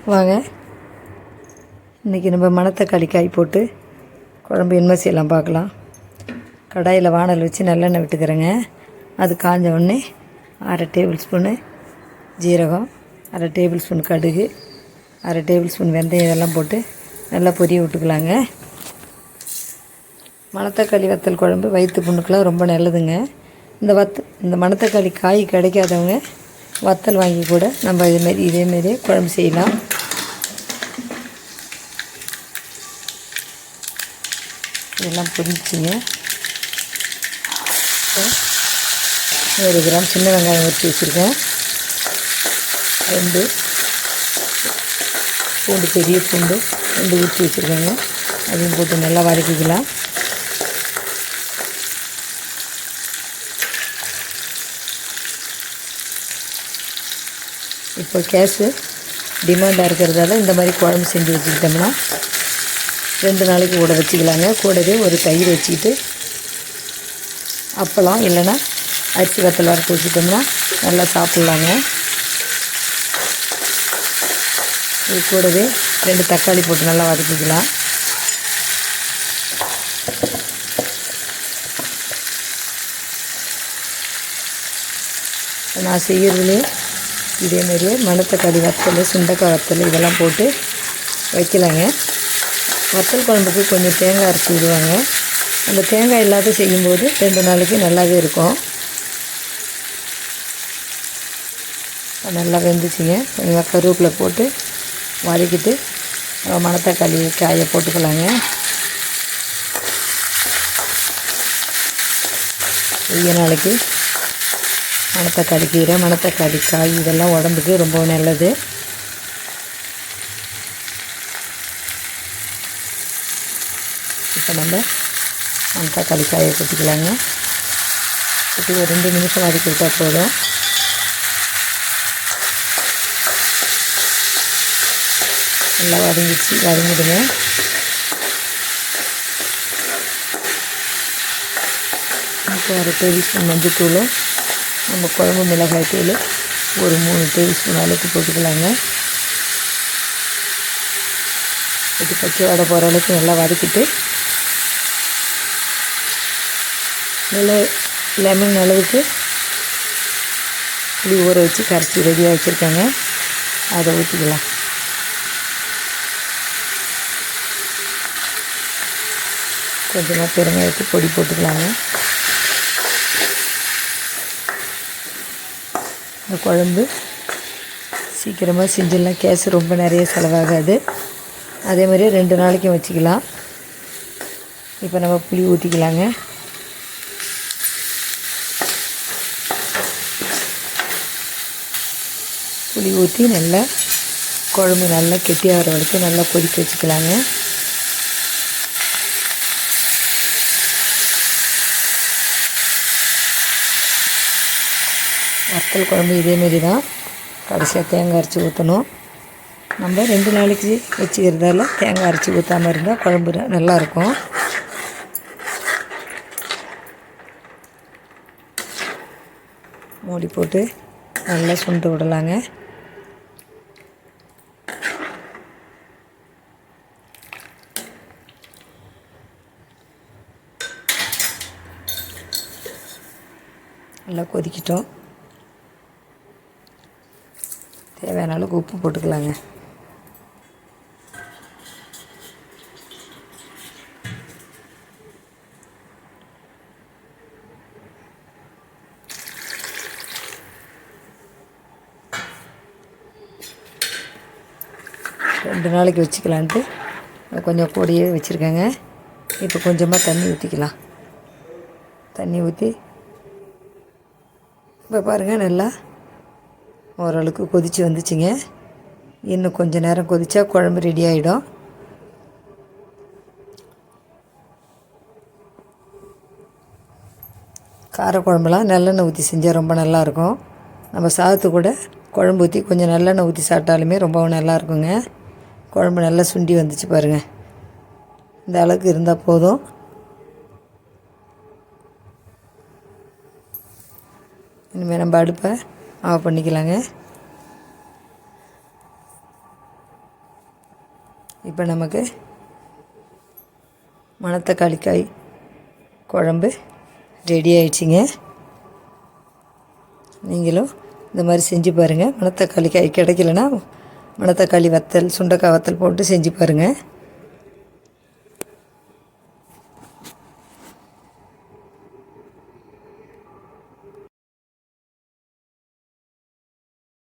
வாங்க இன்றைக்கி நம்ம மணத்தக்காளி காய் போட்டு குழம்பு என்ன செய்யலாம் பார்க்கலாம். கடாயில் வானல் வச்சு நல்லெண்ணெய் விட்டுக்கிறேங்க. அது காஞ்ச உடனே 1/2 டேபிள் ஸ்பூனு ஜீரகம், 1/2 டேபிள் ஸ்பூன் கடுகு, 1/2 டேபிள் ஸ்பூன் வெந்தயம் இதெல்லாம் போட்டு நல்லா பொரிய விட்டுக்கலாங்க. மணத்தக்காளி வத்தல் குழம்பு வயிற்று புண்ணுக்கெலாம் ரொம்ப நல்லதுங்க. இந்த மணத்தக்காளி காய் கிடைக்காதவங்க வத்தல் வாங்கி கூட நம்ம இதேமாரி குழம்பு செய்யலாம். இதெல்லாம் பொரிச்சிங்க. 100 கிராம் சின்ன வெங்காயம் உரித்து வச்சுருக்கேன். 2 பூண்டு, பெரிய பூண்டு 2 உரித்து வச்சுருக்கேங்க. அதையும் போட்டு நல்லா வதக்கிக்கலாம். இப்போ கேஸு டிமாண்டாக இருக்கிறதால இந்த மாதிரி குழம்பு செஞ்சு வச்சுக்கிட்டோம்னா 2 நாளைக்கு கூட வச்சுக்கலாங்க. கூடவே ஒரு தயிர் வச்சுக்கிட்டு அப்பளம் இல்லைன்னா அரிசி வத்தல் வறுத்து வச்சுட்டோம்னா நல்லா சாப்பிட்லாங்க. இது கூடவே 2 தக்காளி போட்டு நல்லா வதக்கிக்கலாம். நான் செய்கிறதுலேயே இதேமாரியே மணத்தக்காளி வத்தல், சுண்டக்காய் வத்தல் இதெல்லாம் போட்டு வைக்கலாங்க. வத்தல் குழம்புக்கு கொஞ்சம் தேங்காய் அரைச்சி விடுவாங்க. அந்த தேங்காய் இல்லாத செய்யும்போது 2 நாளைக்கு நல்லாவே இருக்கும். நல்லா வெந்துச்சுங்க. கொஞ்சம் கருவேப்பிலை போட்டு வதக்கிட்டு மணத்தக்காளி காயை போட்டுக்கலாங்க. வெய்ய நாளைக்கு மணத்தக்காளி கீரை, மணத்தக்காளி காய் இதெல்லாம் உடம்புக்கு ரொம்ப நல்லது. இப்போ நம்ம மணத்தக்காளி காயை கொட்டிக்கலாங்க. கொட்டி ஒரு 2 நிமிஷம் வதக்கி விட்டால் போதும். நல்லா வதங்கிடுங்க. இப்போ 1/2 டேபிள் ஸ்பூன் மஞ்சள், நம்ம குழம்பு மிளகாய் தூள் ஒரு 3 டேபிள் ஸ்பூன் அளவுக்கு போட்டுக்கலாங்க. இது பச்சை வடை போகிற அளவுக்கு நல்லா வதக்கிட்டு நல்லா லெமன் அளவுக்கு புளி ஊற வச்சு கரைச்சி ரெடியாக வச்சுருக்கேங்க. அதை ஊற்றிக்கலாம். கொஞ்சமாக பெருங்காயத்து பொடி போட்டுக்கலாங்க. இந்த குழம்பு சீக்கிரமாக செஞ்சிடலாம். கேஸ் ரொம்ப நிறைய செலவாகாது. அதே மாதிரியே 2 நாளைக்கும் வச்சுக்கலாம். இப்போ நம்ம புளி ஊற்றிக்கலாங்க. புளி ஊற்றி நல்லா குழம்பு நல்லா கெட்டியாகிற வரைக்கும் நல்லா கொதிக்க வச்சுக்கலாங்க. வத்தல் குழம்பு இதேமாரி தான். கடைசியாக தேங்காய் அரைச்சி ஊற்றணும். நம்ம 2 நாளைக்கு வச்சுக்கிறதால தேங்காய் அரைச்சி ஊற்றாமல் இருந்தால் குழம்பு நல்லாயிருக்கும். மூடி போட்டு நல்லா சுண்டு விடலாங்க. நல்லா கொதிக்கிட்டோம். தேவையான அளவுக்கு உப்பு போட்டுக்கலாங்க. ரெண்டு நாளைக்கு வச்சுக்கலான்ட்டு கொஞ்சம் கூடயே வச்சுருக்கேங்க. இப்போ கொஞ்சமாக தண்ணி ஊற்றிக்கலாம். தண்ணி ஊற்றி இப்போ பாருங்கள் நல்லா ஓரளவுக்கு கொதித்து வந்துச்சுங்க. இன்னும் கொஞ்சம் நேரம் கொதித்தா குழம்பு ரெடி ஆகிடும். காரக்குழம்புலாம் நல்லெண்ணெய் ஊற்றி செஞ்சால் ரொம்ப நல்லாயிருக்கும். நம்ம சாதத்து கூட குழம்பு ஊற்றி கொஞ்சம் நல்லெண்ணெய் ஊற்றி சாப்பிட்டாலுமே ரொம்பவும் நல்லாயிருக்குங்க. குழம்பு நல்லா சுண்டி வந்துச்சு பாருங்கள். இந்த அளவுக்கு இருந்தால் போதும். இனிமேல் நம்ம அடுப்பை ஆஃப் பண்ணிக்கலாங்க. இப்போ நமக்கு மணத்தக்காளி காய் குழம்பு ரெடி ஆயிடுச்சிங்க. நீங்களும் இந்த மாதிரி செஞ்சு பாருங்கள். மணத்தக்காளி காய் கிடைக்கலனா மணத்தக்காளி வத்தல், சுண்டைக்காய் வத்தல் போட்டு செஞ்சு பாருங்கள்.